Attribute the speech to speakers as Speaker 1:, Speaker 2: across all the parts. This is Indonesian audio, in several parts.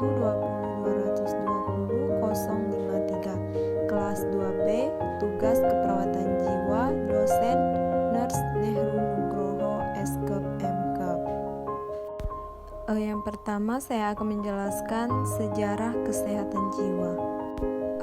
Speaker 1: 053. Kelas 2B, tugas keperawatan jiwa, dosen Nurse Nehru Nugroho, Eskep Mkep. Yang pertama saya akan menjelaskan sejarah kesehatan jiwa.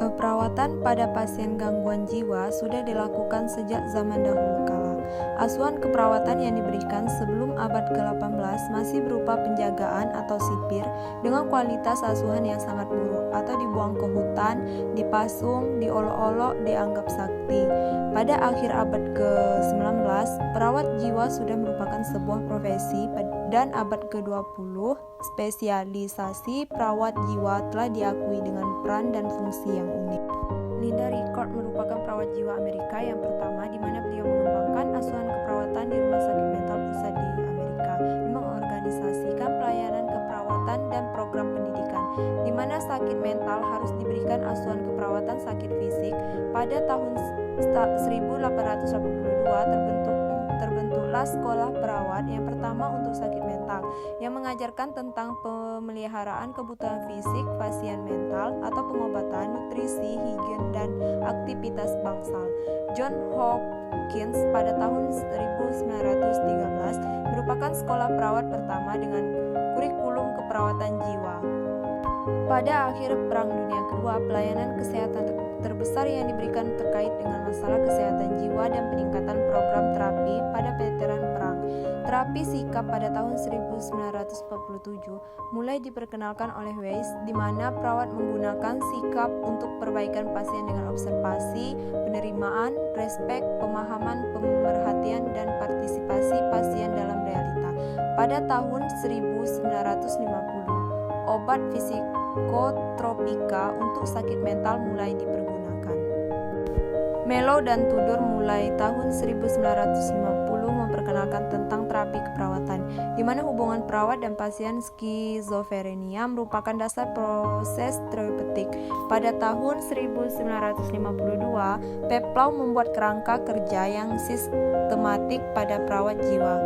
Speaker 1: Perawatan pada pasien gangguan jiwa sudah dilakukan sejak zaman dahulu kala. Asuhan keperawatan yang diberikan sebelum abad ke-18 masih berupa penjagaan atau sipir dengan kualitas asuhan yang sangat buruk, atau dibuang ke hutan, dipasung, diolok-olok, dianggap sakti. Pada akhir abad ke-19, perawat jiwa sudah merupakan sebuah profesi, dan abad ke-20, spesialisasi perawat jiwa telah diakui dengan peran dan fungsi yang unik. Linda Ricord merupakan perawat jiwa Amerika yang pertama di mana beliau mengembangkan asuhan keperawatan di rumah sakit mental pusat di Amerika, dan mengorganisasikan pelayanan keperawatan dan program pendidikan, di mana sakit mental harus diberikan asuhan keperawatan sakit fisik. Pada tahun 1882 terbentuklah sekolah perawat yang pertama untuk sakit mental, yang mengajarkan tentang pemeliharaan kebutuhan fisik pasien mental atau pengobatan, nutrisi, higien, dan aktivitas bangsal. John Hopkins pada tahun 1913 merupakan sekolah perawat pertama dengan kurikulum keperawatan jiwa. Pada akhir Perang Dunia Kedua, pelayanan kesehatan terbesar yang diberikan terkait dengan masalah kesehatan jiwa dan peningkatan program terapi pada veteran perang. Terapi sikap pada tahun 1947 mulai diperkenalkan oleh Weiss, di mana perawat menggunakan sikap untuk perbaikan pasien dengan observasi, penerimaan, respek, pemahaman, pemerhatian, dan partisipasi pasien dalam realita. Pada tahun 1950, obat psikotropika untuk sakit mental mulai dipergunakan. Mello dan Tudor mulai tahun 1950 memperkenalkan tentang terapi keperawatan, di mana hubungan perawat dan pasien skizofrenia merupakan dasar proses terapeutik. Pada tahun 1952, Peplau membuat kerangka kerja yang sistematik pada perawat jiwa,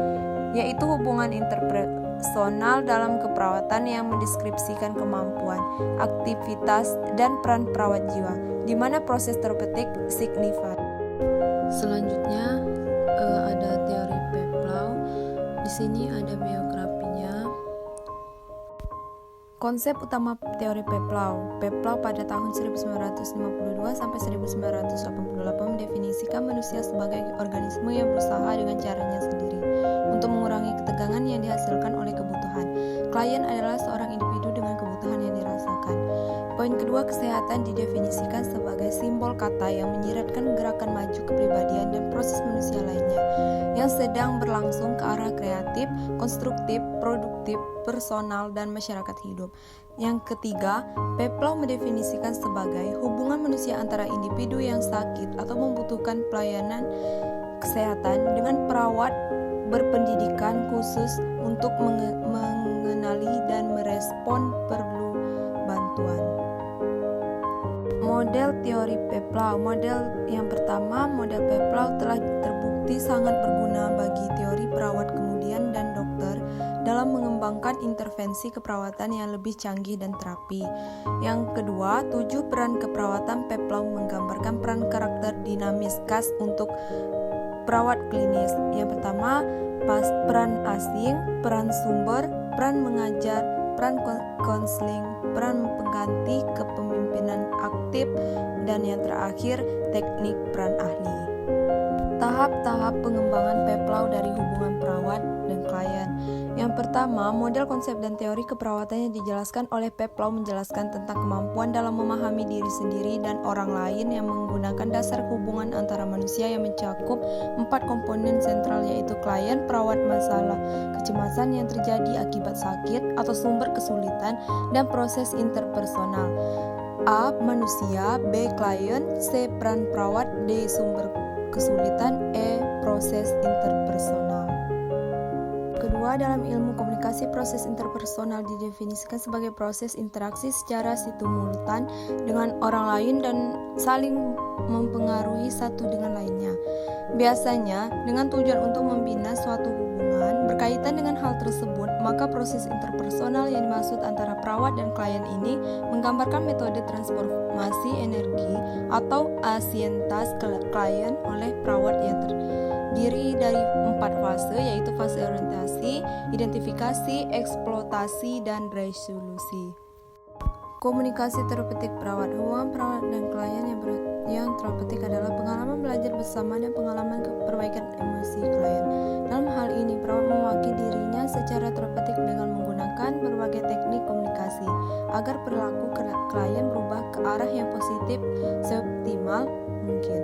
Speaker 1: yaitu hubungan interpersonal dalam keperawatan yang mendeskripsikan kemampuan, aktivitas, dan peran perawat jiwa, di mana proses terapeutik signifan. Selanjutnya ada teori Peplau. Di sini ada biografinya. Konsep utama teori Peplau. Peplau pada tahun 1952 sampai 1988 mendefinisikan manusia sebagai organisme yang berusaha dengan caranya sendiri untuk mengurangi ketegangan yang dihasilkan oleh kebutuhan. Klien adalah seorang individu dengan kebutuhan yang dirasakan. Poin kedua, kesehatan didefinisikan sebagai simbol kata yang menyiratkan gerakan maju kepribadian dan proses manusia lainnya yang sedang berlangsung ke arah kreatif, konstruktif, produktif, personal, dan masyarakat hidup. Yang ketiga, Peplau mendefinisikan sebagai hubungan manusia antara individu yang sakit atau membutuhkan pelayanan kesehatan dengan perawat berpendidikan khusus untuk mengenali dan merespon perlu bantuan. Model teori Peplau. Model yang pertama, model Peplau telah terbukti sangat berguna bagi teori perawat kemudian dan dokter dalam mengembangkan intervensi keperawatan yang lebih canggih dan terapi. Yang kedua, 7 peran keperawatan Peplau menggambarkan peran karakter dinamis khas untuk perawat klinis. Yang pertama, peran asing, peran sumber, peran mengajar, peran konseling, peran pengganti, kepemimpinan aktif, dan yang terakhir, teknik peran ahli. Tahap-tahap pengembangan Peplau dari hubungan perawat dan klien. Yang pertama, model konsep dan teori keperawatan yang dijelaskan oleh Peplau menjelaskan tentang kemampuan dalam memahami diri sendiri dan orang lain yang menggunakan dasar hubungan antara manusia yang mencakup 4 komponen sentral, yaitu klien, perawat, masalah kecemasan yang terjadi akibat sakit atau sumber kesulitan, dan proses interpersonal. A. Manusia, B. Klien, C. Peran perawat, D. Sumber kesulitan, E. Proses interpersonal. Kedua, dalam ilmu komunikasi, proses interpersonal didefinisikan sebagai proses interaksi secara simultan dengan orang lain dan saling mempengaruhi satu dengan lainnya. Biasanya dengan tujuan untuk membina suatu hubungan Berkaitan dengan hal tersebut, maka proses interpersonal yang dimaksud antara perawat dan klien ini menggambarkan metode transformasi energi atau asientas klien oleh perawat yang terdiri dari 4 fase, yaitu fase orientasi, identifikasi, eksploitasi, dan resolusi. Komunikasi terapeutik perawat. Hubungan perawat dan klien yang terapeutik adalah pengalaman belajar bersama dan pengalaman perbaikan emosi klien. Dalam hal ini, perawat mewakili dirinya secara terapeutik dengan menggunakan berbagai teknik komunikasi agar perilaku klien berubah ke arah yang positif seoptimal mungkin.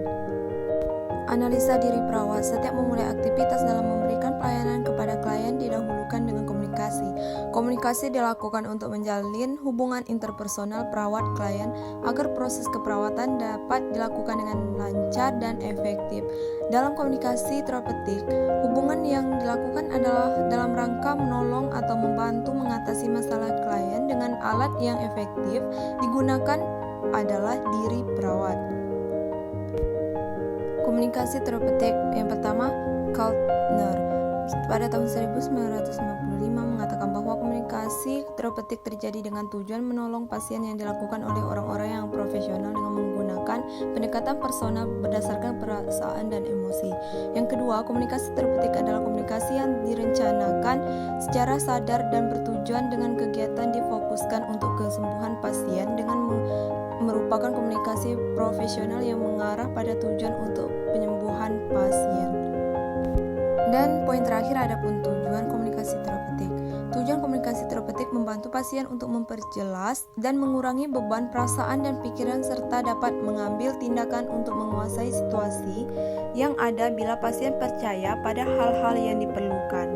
Speaker 1: Analisa diri perawat. Setiap memulai aktivitas dalam memberikan pelayanan kepada klien didahulukan dengan komunikasi. Komunikasi dilakukan untuk menjalin hubungan interpersonal perawat-klien agar proses keperawatan dapat dilakukan dengan lancar dan efektif. Dalam komunikasi terapeutik, hubungan yang dilakukan adalah dalam rangka menolong atau membantu mengatasi masalah klien dengan alat yang efektif digunakan adalah diri perawat. Komunikasi terapeutik yang pertama, Kaltner pada tahun 1955 mengatakan bahwa komunikasi terapeutik terjadi dengan tujuan menolong pasien yang dilakukan oleh orang-orang yang profesional dengan menggunakan pendekatan personal berdasarkan perasaan dan emosi. Yang kedua, komunikasi terapeutik adalah komunikasi yang direncanakan secara sadar dan bertujuan dengan kegiatan difokuskan untuk kesembuhan pasien dengan merupakan komunikasi profesional yang mengarah pada tujuan untuk penyembuhan pasien. Dan poin terakhir adapun tujuan komunikasi terapeutik. Tujuan komunikasi terapeutik membantu pasien untuk memperjelas dan mengurangi beban perasaan dan pikiran serta dapat mengambil tindakan untuk menguasai situasi yang ada bila pasien percaya pada hal-hal yang diperlukan.